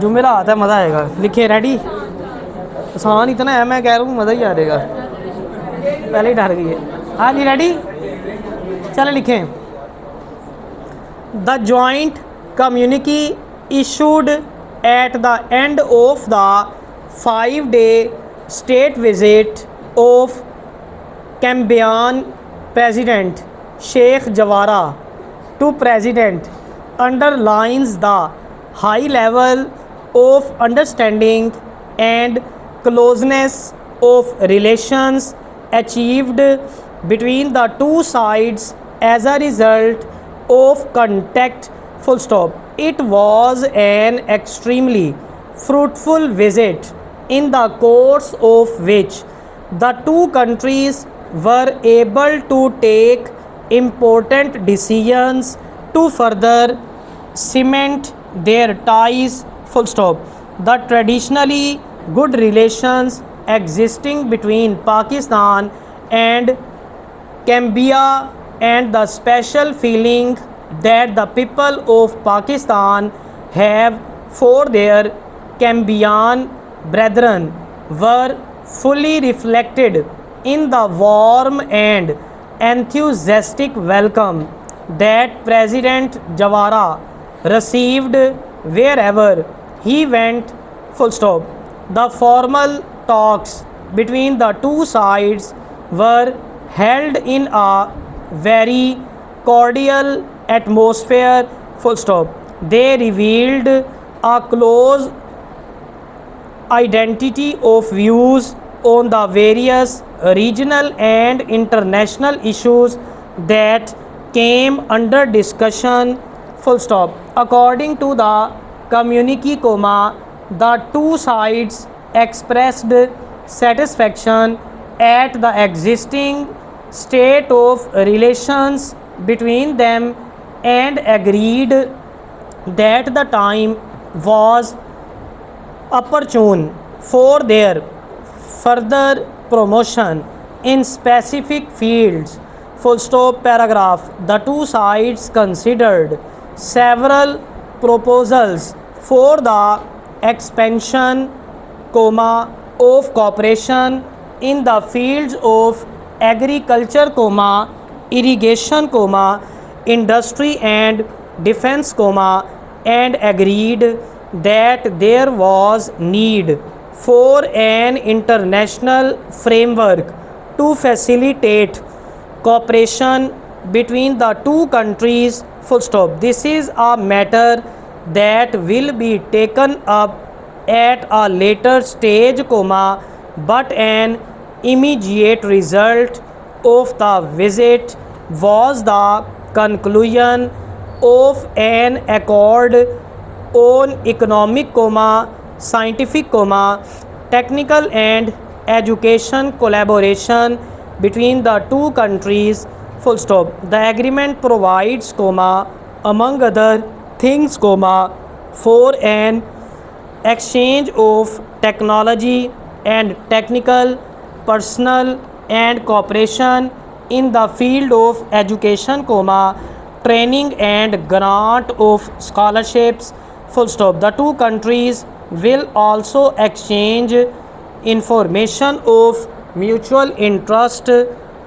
जुमेरात है, मज़ा आएगा। लिखे रेडी। आसान इतना है, मैं कह रहा हूँ मज़ा ही आ जाएगा। पहले ही डर गई है। हाँ जी रेडी, चले लिखें। The joint community issued at the end of the 5-day state visit of Cambodian President Sheikh Jawara to President underlines the high level of understanding and closeness of relations achieved between the two sides as a result of contact. Full stop. It was an extremely fruitful visit in the course of which the two countries were able to take important decisions to further cement their ties. Full stop. The traditionally good relations existing between Pakistan and Cambodia and the special feeling that the people of Pakistan have for their Cambodian brethren were fully reflected in the warm and enthusiastic welcome that President Jawara received wherever he went. Full stop. The formal talks between the two sides were held in a very cordial atmosphere. Full stop. They revealed a close identity of views on the various regional and international issues that came under discussion. Full stop. According to the communique, the two sides expressed satisfaction at the existing state of relations between them and agreed that the time was opportune for their further promotion in specific fields. Full stop. Paragraph. The two sides considered several proposals for the expansion, of cooperation in the fields of agriculture, irrigation, industry and defense, and agreed that there was need for an international framework to facilitate cooperation between the two countries. Full stop. This is a matter that will be taken up at a later stage, but an immediate result of the visit was the conclusion of an accord on economic, scientific, technical and education collaboration between the two countries. Full stop. The agreement provides, among other things, for an exchange of technology and technical personnel and cooperation in the field of education, training and grant of scholarships. Full stop. The two countries will also exchange information of mutual interest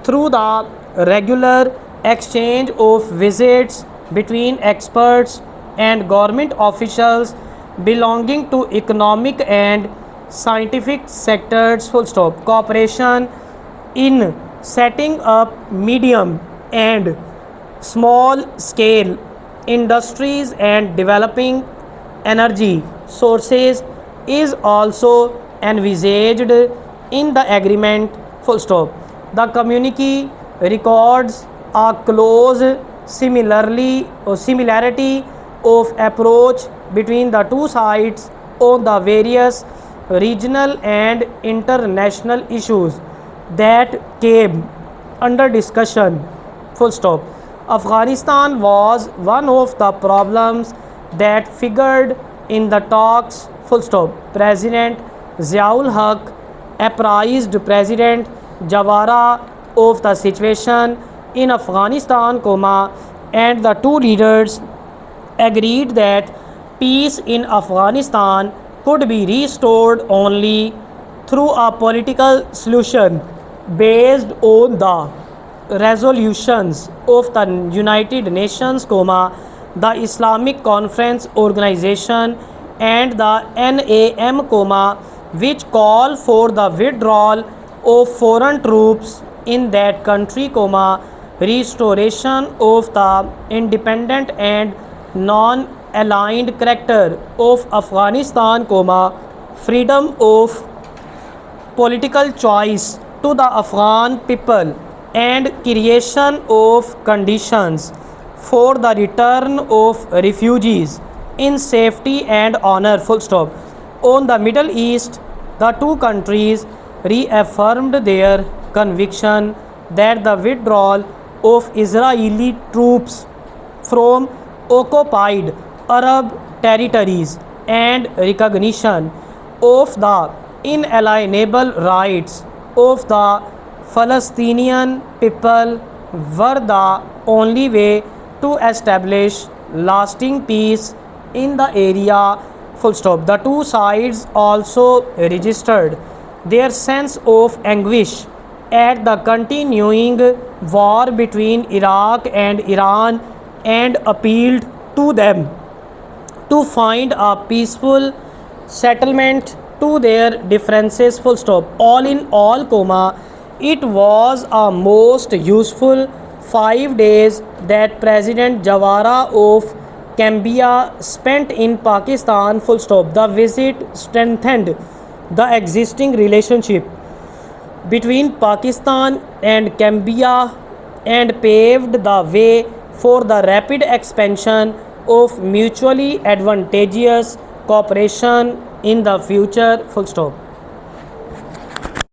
through the regular exchange of visits between experts and government officials belonging to economic and scientific sectors. Full stop. Cooperation in setting up medium and small scale industries and developing energy sources is also envisaged in the agreement. Full stop. The communique records a close similarity of approach between the two sides on the various regional and international issues that came under discussion. Full stop. Afghanistan was one of the problems that figured in the talks. Full stop. President Ziaul Haq apprised President Jawara of the situation in Afghanistan, and the two leaders agreed that peace in Afghanistan could be restored only through a political solution based on the resolutions of the United Nations, the Islamic Conference Organization and the NAM, which call for the withdrawal of foreign troops in that country, restoration of the independent and non-aligned character of Afghanistan, freedom of political choice to the Afghan people and creation of conditions for the return of refugees in safety and honor. Full stop. On the Middle East, the two countries reaffirmed their conviction that the withdrawal of Israeli troops from occupied Arab territories and recognition of the inalienable rights of the Palestinian people were the only way to establish lasting peace in the area. Full stop. The two sides also registered their sense of anguish at the continuing war between Iraq and Iran and appealed to them to find a peaceful settlement to their differences. Full stop. All in all, it was a most useful 5 days that President Jawara of Gambia spent in Pakistan. Full stop. The visit strengthened the existing relationship between Pakistan and Gambia and paved the way for the rapid expansion of mutually advantageous cooperation in the future. Full stop.